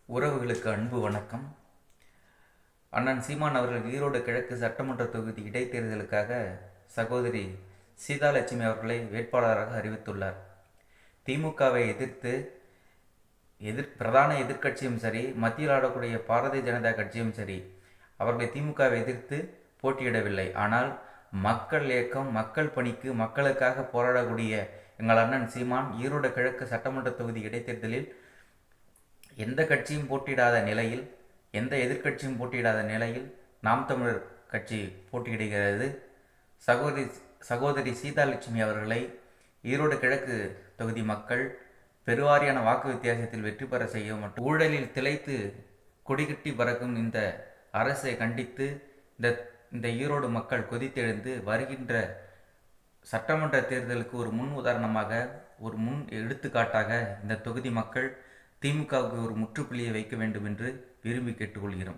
உறவுகளுக்கு அன்பு வணக்கம். அண்ணன் சீமான் அவர்கள் ஈரோடு கிழக்கு சட்டமன்ற தொகுதி இடைத்தேர்தலுக்காக சகோதரி சீதாலட்சுமி அவர்களை வேட்பாளராக அறிவித்துள்ளார். திமுகவை எதிர்த்து பிரதான எதிர்க்கட்சியும் சரி, மத்தியில் ஆடக்கூடிய பாரதிய ஜனதா கட்சியும் சரி, அவர்களை திமுகவை எதிர்த்து போட்டியிடவில்லை. ஆனால் மக்கள் இயக்கம், மக்கள் பணிக்கு, மக்களுக்காக போராடக்கூடிய எங்கள் அண்ணன் சீமான் ஈரோடு கிழக்கு சட்டமன்ற தொகுதி இடைத்தேர்தலில் எந்த கட்சியும் போட்டியிடாத நிலையில், எந்த எதிர்க்கட்சியும் போட்டியிடாத நிலையில் நாம் தமிழர் கட்சி போட்டியிடுகிறது. சகோதரி சீதாலட்சுமி அவர்களை ஈரோடு கிழக்கு தொகுதி மக்கள் பெருவாரியான வாக்கு வித்தியாசத்தில் வெற்றி பெற செய்ய மற்றும் ஊழலில் திளைத்து கொடிகட்டி பறக்கும் இந்த அரசை கண்டித்து இந்த ஈரோடு மக்கள் கொதித்தெழுந்து வருகின்ற சட்டமன்ற தேர்தலுக்கு ஒரு முன் உதாரணமாக, ஒரு முன் எடுத்துக்காட்டாக இந்த தொகுதி மக்கள் திமுகவுக்கு ஒரு முற்றுப்புள்ளியை வைக்க வேண்டும் என்று விரும்பி கேட்டுக்கொள்கிறோம்.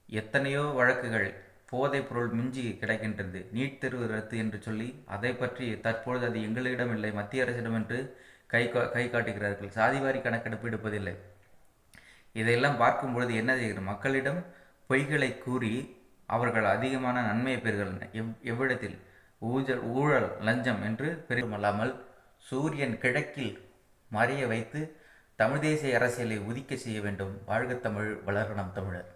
எத்தனையோ வழக்குகள் போதைப் பொருள் மிஞ்சி கிடைக்கின்றது. நீட் தேர்வு ரத்து என்று சொல்லி அதை பற்றி தற்பொழுது அது எங்களிடம் இல்லை, மத்திய அரசிடம் என்று கை காட்டுகிறார்கள். சாதிவாரி கணக்கெடுப்பு எடுப்பதில்லை. இதையெல்லாம் பார்க்கும் பொழுது என்ன செய்கிறோம்? மக்களிடம் பொய்களை கூறி அவர்கள் அதிகமான நன்மையை பெறுகின்றனர். எவ்விடத்தில்? ஊழல், லஞ்சம் என்று பெருமல்லாமல் சூரியன் கிழக்கில் மறைய வைத்து தமிழ் தேசிய அரசியலை உதிக்க செய்ய வேண்டும். வாழ்க தமிழ், வளர்க நம் தமிழர்.